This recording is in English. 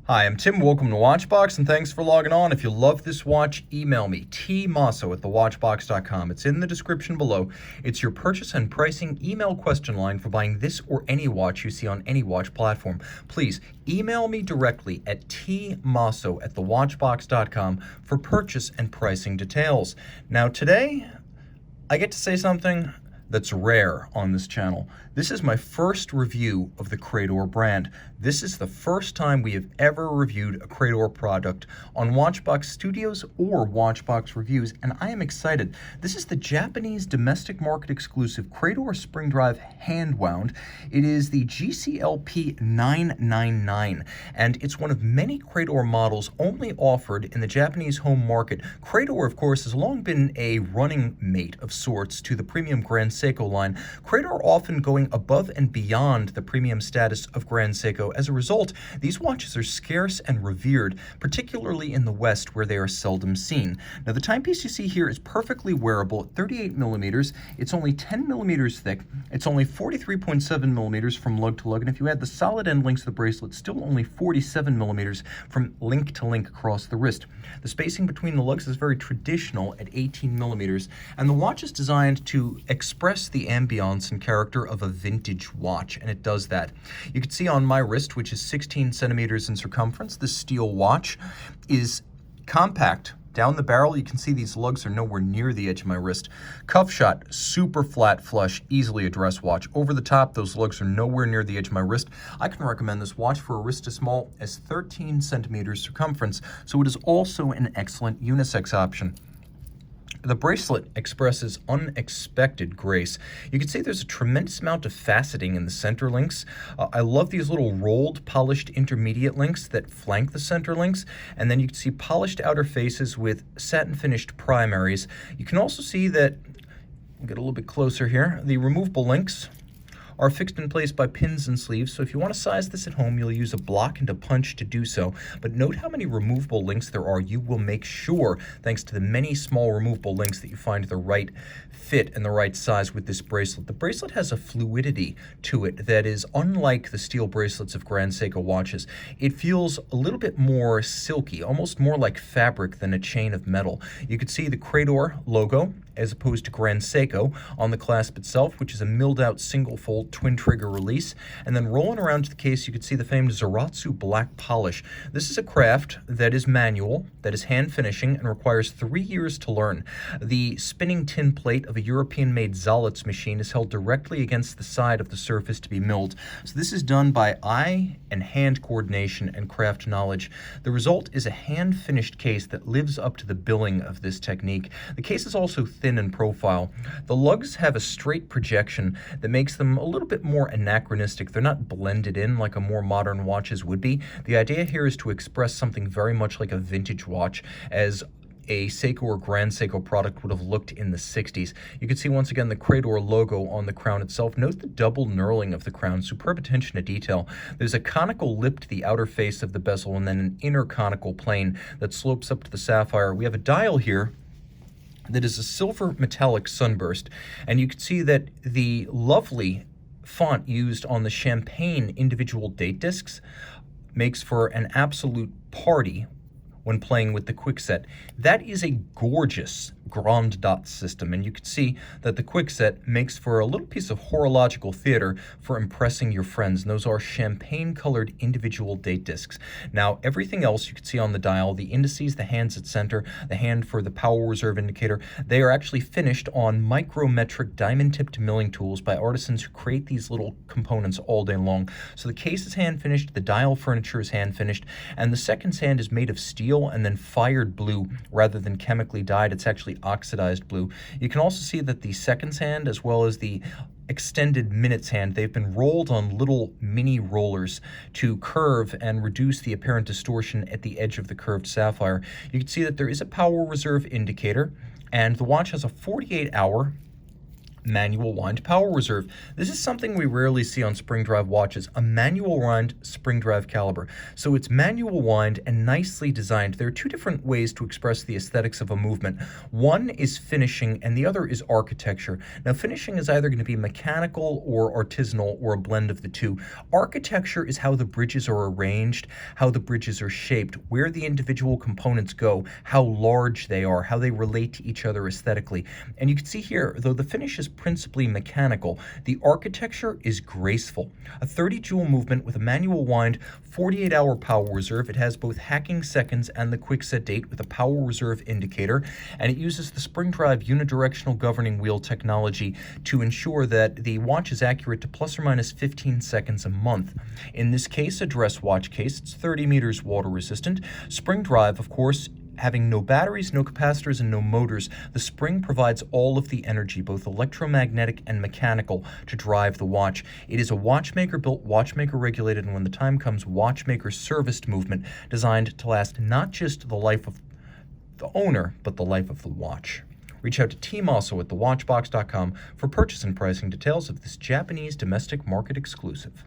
Hi, I'm Tim. Welcome to Watchbox, and thanks for logging on. If you love this watch, email me, tmosso@thewatchbox.com. It's in the description below. It's your purchase and pricing email question line for buying this or any watch you see on any watch platform. Please email me directly at tmosso@thewatchbox.com for purchase and pricing details. Now today, I get to say something that's rare on this channel. This is my first review of the Credor brand. This is the first time we have ever reviewed a Credor product on Watchbox Studios or Watchbox Reviews, and I am excited. This is the Japanese domestic market exclusive Credor spring drive hand wound. It is the GCLP995, and it's one of many Credor models only offered in the Japanese home market. Credor, of course, has long been a running mate of sorts to the premium Grand Seiko line. Credor often going above and beyond the premium status of Grand Seiko. As a result, these watches are scarce and revered, particularly in the West where they are seldom seen. Now the timepiece you see here is perfectly wearable at 38 millimeters. It's only 10 millimeters thick. It's only 43.7 millimeters from lug to lug, and if you add the solid end links of the bracelet, still only 47 millimeters from link to link across the wrist. The spacing between the lugs is very traditional at 18 millimeters, and the watch is designed to express the ambiance and character of a vintage watch, and it does that. You can see on my wrist, which is 16 centimeters in circumference, this steel watch is compact. Down the barrel, you can see these lugs are nowhere near the edge of my wrist. Cuff shot, super flat flush, easily addressed watch. Over the top, those lugs are nowhere near the edge of my wrist. I can recommend this watch for a wrist as small as 13 centimeters circumference, so it is also an excellent unisex option. The bracelet expresses unexpected grace. You can see there's a tremendous amount of faceting in the center links. I love these little rolled, polished intermediate links that flank the center links, and then you can see polished outer faces with satin finished primaries. You can also see that, get a little bit closer here, the removable links are fixed in place by pins and sleeves, so if you want to size this at home, you'll use a block and a punch to do so. But note how many removable links there are. You will make sure, thanks to the many small removable links, that you find the right fit and the right size with this bracelet. The bracelet has a fluidity to it that is unlike the steel bracelets of Grand Seiko watches. It feels a little bit more silky, almost more like fabric than a chain of metal. You can see the Credor logo as opposed to Grand Seiko on the clasp itself, which is a milled out single fold twin trigger release. And then rolling around to the case, you can see the famed Zaratsu black polish. This is a craft that is manual, that is hand finishing, and requires 3 years to learn. The spinning tin plate of a European-made Zalitz machine is held directly against the side of the surface to be milled. So this is done by eye and hand coordination and craft knowledge. The result is a hand-finished case that lives up to the billing of this technique. The case is also thin in profile. The lugs have a straight projection that makes them a little bit more anachronistic. They're not blended in like a more modern watches would be. The idea here is to express something very much like a vintage watch, as a Seiko or Grand Seiko product would have looked in the 60s. You can see once again the Credor logo on the crown itself. Note the double knurling of the crown, superb attention to detail. There's a conical lip to the outer face of the bezel and then an inner conical plane that slopes up to the sapphire. We have a dial here that is a silver metallic sunburst, and you can see that the lovely font used on the champagne individual date discs makes for an absolute party when playing with the quickset. That is a gorgeous grand dot system, and you can see that the quickset makes for a little piece of horological theater for impressing your friends, and those are champagne-colored individual date discs. Now, everything else you can see on the dial, the indices, the hands at center, the hand for the power reserve indicator, they are actually finished on micrometric diamond-tipped milling tools by artisans who create these little components all day long. So the case is hand-finished, the dial furniture is hand-finished, and the second sand is made of steel and then fired blue rather than chemically dyed. It's actually oxidized blue. You can also see that the seconds hand as well as the extended minutes hand, they've been rolled on little mini rollers to curve and reduce the apparent distortion at the edge of the curved sapphire. You can see that there is a power reserve indicator, and the watch has a 48-hour Manual wind power reserve. This is something we rarely see on spring drive watches, a manual wind spring drive caliber. So it's manual wind and nicely designed. There are two different ways to express the aesthetics of a movement. One is finishing and the other is architecture. Now finishing is either going to be mechanical or artisanal or a blend of the two. Architecture is how the bridges are arranged, how the bridges are shaped, where the individual components go, how large they are, how they relate to each other aesthetically. And you can see here, though the finish is principally mechanical, the architecture is graceful. A 30 joule movement with a manual wind, 48-hour power reserve. It has both hacking seconds and the quick set date with a power reserve indicator, and it uses the spring drive unidirectional governing wheel technology to ensure that the watch is accurate to plus or minus 15 seconds a month. In this case, a dress watch case, it's 30 meters water resistant. Spring drive, of course, having no batteries, no capacitors, and no motors, the spring provides all of the energy, both electromagnetic and mechanical, to drive the watch. It is a watchmaker-built, watchmaker-regulated, and when the time comes, watchmaker-serviced movement designed to last not just the life of the owner, but the life of the watch. Reach out to Tim Mosso at thewatchbox.com for purchase and pricing details of this Japanese domestic market exclusive.